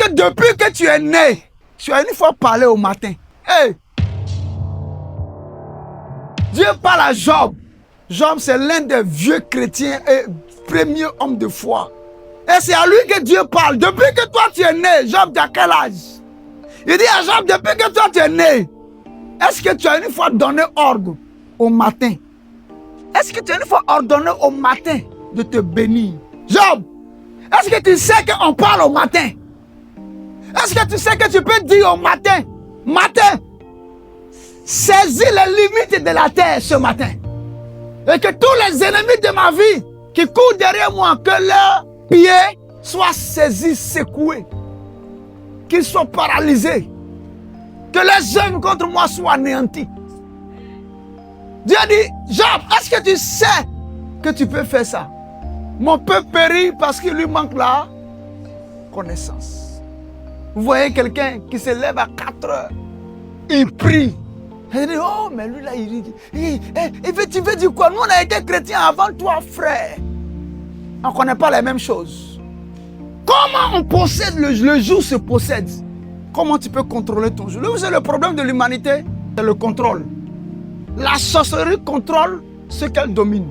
que depuis que tu es né, tu as une fois parlé au matin. Hey! Dieu parle à Job. Job, c'est l'un des vieux chrétiens et premier homme de foi. Et c'est à lui que Dieu parle. Depuis que toi tu es né, Job, tu as quel âge? Il dit à Job, depuis que toi tu es né, est-ce que tu as une fois donné ordre au matin? Est-ce que tu as une fois ordonné au matin de te bénir? Job, est-ce que tu sais qu'on parle au matin? Est-ce que tu sais que tu peux dire au matin, saisis les limites de la terre ce matin. Et que tous les ennemis de ma vie qui courent derrière moi, que leurs pieds soient saisis, secoués. Qu'ils soient paralysés. Que les œuvres contre moi soient anéantis. Dieu dit, Job, est-ce que tu sais que tu peux faire ça? Mon peuple périt parce qu'il lui manque la connaissance. Vous voyez quelqu'un qui se lève à 4 heures, il prie. Il dit, oh, mais lui là, tu veux dire quoi? Nous, on a été chrétiens avant toi, frère. On ne connaît pas les mêmes choses. Comment on possède le jour se possède? Comment tu peux contrôler ton jour? C'est le problème de l'humanité, c'est le contrôle. La sorcellerie contrôle ce qu'elle domine.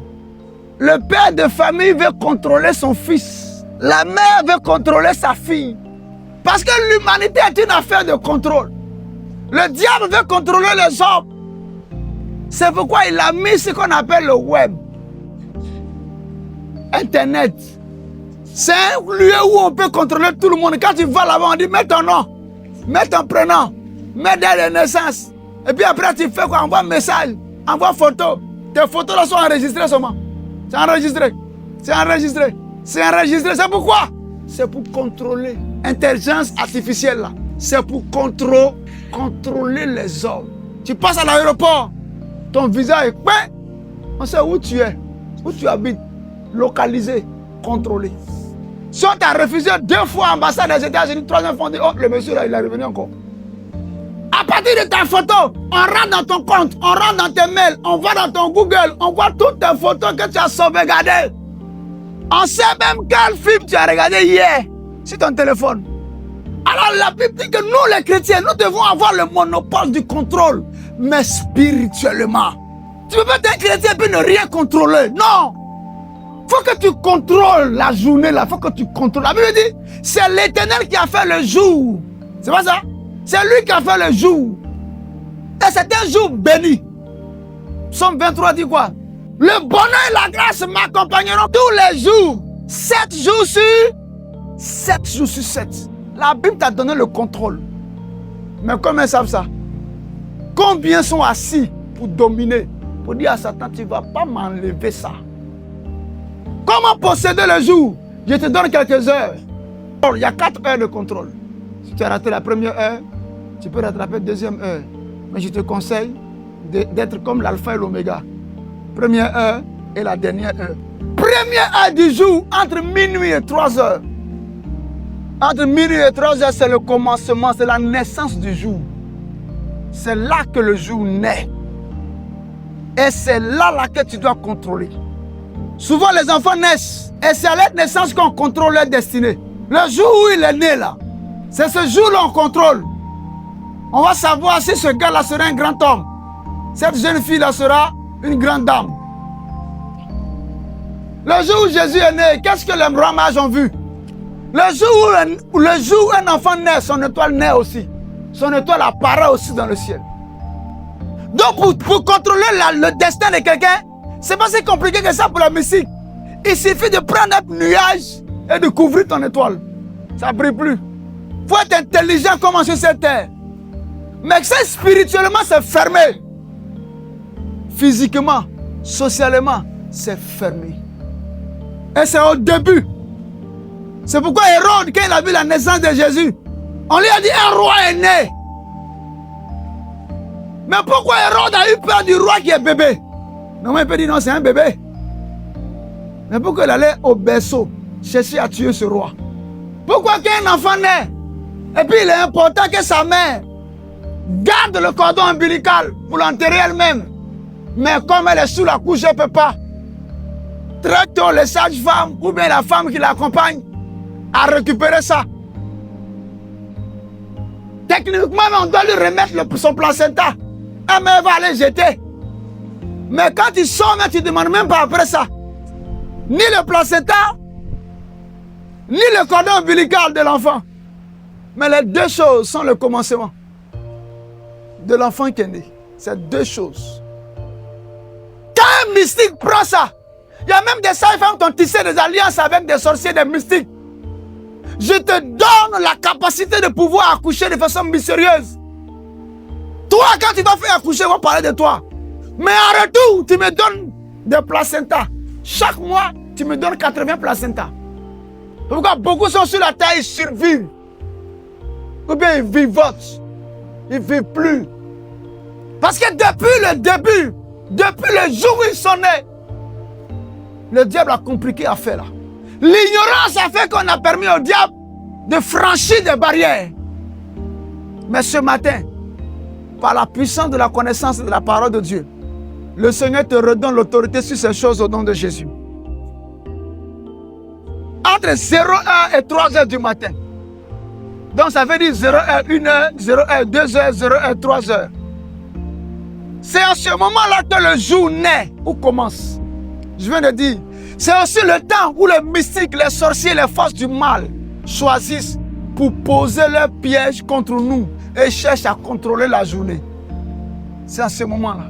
Le père de famille veut contrôler son fils. La mère veut contrôler sa fille. Parce que l'humanité est une affaire de contrôle. Le diable veut contrôler les hommes. C'est pourquoi il a mis ce qu'on appelle le web. Internet. C'est un lieu où on peut contrôler tout le monde. Quand tu vas là-bas, on dit mets ton nom, mets ton prénom, mets date de naissance. Et puis après, tu fais quoi? Envoie message, envoie photo. Tes photos là sont enregistrées seulement. C'est enregistré. C'est enregistré. C'est enregistré. C'est pourquoi? C'est pour contrôler. Intelligence artificielle là. C'est pour contrôler les hommes. Tu passes à l'aéroport, ton visa est peint. On sait où tu es, où tu habites. Localisé, contrôlé. Si on t'a refusé 2 fois l'ambassade des États-Unis, 3e fois, on dit, oh, le monsieur là, il est revenu encore. À partir de ta photo, on rentre dans ton compte, on rentre dans tes mails, on va dans ton Google, on voit toutes tes photos que tu as sauvegardées. On sait même quel film tu as regardé hier sur ton téléphone. Alors la Bible dit que nous les chrétiens, nous devons avoir le monopole du contrôle, mais spirituellement. Tu ne peux pas être un chrétien et puis ne rien contrôler. Non! Il faut que tu contrôles la journée là, il faut que tu contrôles. La Bible dit, c'est l'Éternel qui a fait le jour. C'est pas ça? C'est lui qui a fait le jour. Et c'est un jour béni. Psaume 23 dit quoi? Le bonheur et la grâce m'accompagneront tous les jours. 7 jours sur 7 jours sur 7. La Bible t'a donné le contrôle. Mais comment ils savent ça? Combien sont assis pour dominer? Pour dire à Satan, tu ne vas pas m'enlever ça. Comment posséder le jour? Je te donne quelques heures. Il y a 4 heures de contrôle. Si tu as raté la première heure, tu peux rattraper la deuxième heure. Mais je te conseille d'être comme l'alpha et l'oméga. Première heure et la dernière heure. Première heure du jour, entre minuit et 3 heures. Entre minuit et 3 heures, c'est le commencement, c'est la naissance du jour. C'est là que le jour naît. Et c'est là que tu dois contrôler. Souvent, les enfants naissent. Et c'est à leur naissance qu'on contrôle leur destinée. Le jour où il est né, là, c'est ce jour-là qu'on contrôle. On va savoir si ce gars-là sera un grand homme. Cette jeune fille-là sera une grande dame. Le jour où Jésus est né, qu'est-ce que les rois mages ont vu? Le jour où un enfant naît, son étoile naît aussi. Son étoile apparaît aussi dans le ciel. Donc pour contrôler le destin de quelqu'un, c'est pas si compliqué que ça pour la musique. Il suffit de prendre un nuage et de couvrir ton étoile. Ça ne brille plus. Il faut être intelligent comme sur cette terre. Mais ça, spirituellement, c'est fermé. Physiquement, socialement, c'est fermé. Et c'est au début. C'est pourquoi Hérode, quand il a vu la naissance de Jésus, on lui a dit un roi est né. Mais pourquoi Hérode a eu peur du roi qui est bébé? Non, il peut dire non, c'est un bébé. Mais pourquoi il allait au berceau chercher à tuer ce roi? Pourquoi qu'un enfant naît et puis il est important que sa mère garde le cordon ombilical pour l'enterrer elle-même? Mais comme elle est sous la couche, elle ne peut pas. Très tôt, les sages-femmes ou bien la femme qui l'accompagne a récupéré ça. techniquement, on doit lui remettre son placenta. Elle va aller jeter. Mais quand il sort, tu ne demandes même pas après ça. Ni le placenta, ni le cordon ombilical de l'enfant. Mais les deux choses sont le commencement de l'enfant qui est né. C'est deux choses. Quand un mystique prend ça, il y a même des sages-femmes qui ont tissé des alliances avec des sorciers, des mystiques. Je te donne la capacité de pouvoir accoucher de façon mystérieuse. Toi, quand tu vas faire accoucher, on va parler de toi. Mais en retour, tu me donnes des placentas. Chaque mois, tu me donnes 80 placentas. Pourquoi beaucoup sont sur la terre, ils survivent. Ou bien ils vivotent. Ils ne vivent plus. Parce que depuis le début, depuis le jour où ils sont nés, le diable a compliqué l'affaire là. L'ignorance a fait qu'on a permis au diable de franchir des barrières. Mais ce matin, par la puissance de la connaissance de la parole de Dieu, le Seigneur te redonne l'autorité sur ces choses au nom de Jésus. Entre 0h et 3h du matin. Donc ça veut dire 0h, 1h, 0h, 2h, 0h, 3h. C'est à ce moment-là que le jour naît ou commence. Je viens de dire, c'est aussi le temps où les mystiques, les sorciers, les forces du mal choisissent pour poser leur piège contre nous et cherchent à contrôler la journée. C'est à ce moment-là.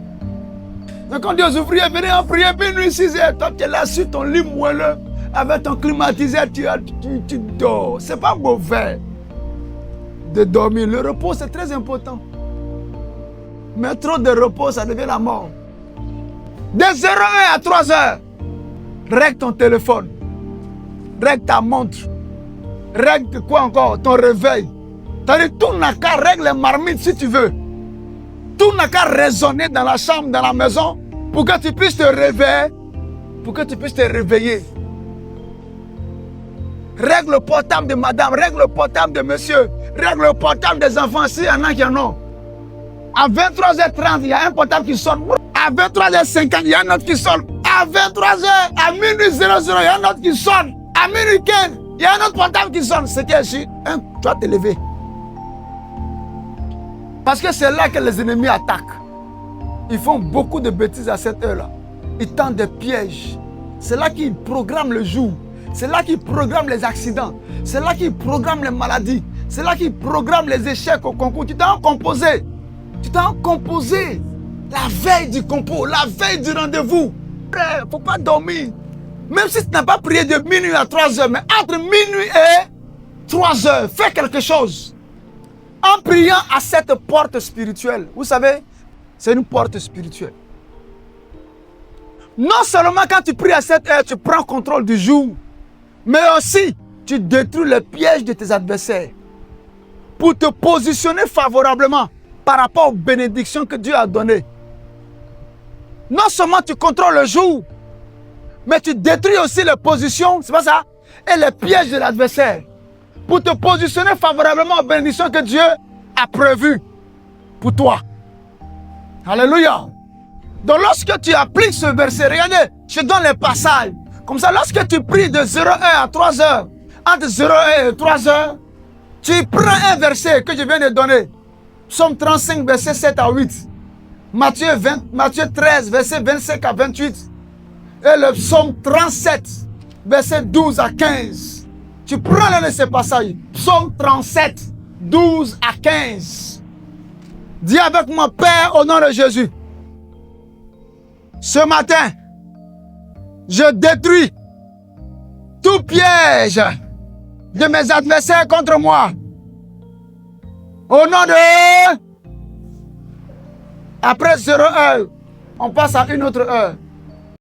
Donc quand Dieu aux ouvriers, venez en prière, minuit 6h, toi tu es là sur ton lit moelleux, avec ton climatiseur, tu dors. C'est pas mauvais de dormir. Le repos, c'est très important. Mais trop de repos, ça devient la mort. De 0h à 3h, règle ton téléphone, règle ta montre, règle quoi encore, ton réveil. C'est-à-dire, tout n'a qu'à régler les marmites si tu veux. Tout n'a qu'à résonner dans la chambre, dans la maison, pour que tu puisses te réveiller, pour que tu puisses te réveiller. Règle le portable de madame, règle le portable de monsieur, règle le portable des enfants, s'il y en a qui en ont. À 23h30, il y a un portable qui sonne. À 23h50, il y a un autre qui sonne. À 23h, à minuit 00, il y a un autre qui sonne. À minuit 15, il y a un autre portable qui sonne. C'est que tu dois te lever. Parce que c'est là que les ennemis attaquent. Ils font beaucoup de bêtises à cette heure-là. Ils tentent des pièges. C'est là qu'ils programment le jour. C'est là qu'ils programment les accidents. C'est là qu'ils programment les maladies. C'est là qu'ils programment les échecs au concours. Tu t'en composé. Tu t'en composé. La veille du concours, la veille du rendez-vous. Il ne faut pas dormir. Même si tu n'as pas prié de minuit à 3h, mais entre minuit et 3h, fais quelque chose. En priant à cette porte spirituelle. Vous savez, c'est une porte spirituelle. Non seulement quand tu pries à cette heure, tu prends contrôle du jour, mais aussi tu détruis les pièges de tes adversaires pour te positionner favorablement par rapport aux bénédictions que Dieu a données. Non seulement tu contrôles le jour, mais tu détruis aussi les positions, c'est pas ça, et les pièges de l'adversaire pour te positionner favorablement aux bénédictions que Dieu a prévues pour toi. Alléluia. Donc lorsque tu appliques ce verset, regardez, je donne les passages. Comme ça, lorsque tu pries de 0h à 3h, entre 0h et 3h, tu prends un verset que je viens de donner. Psaume 35, verset 7 à 8. Matthieu 13, verset 25 à 28. Et le psaume 37, verset 12 à 15. Tu prends l'un de ces passages. Psaume 37, 12 à 15. Dis avec moi, Père, au nom de Jésus. Ce matin, je détruis tout piège de mes adversaires contre moi. Au nom de... Après 0h, on passe à une autre heure.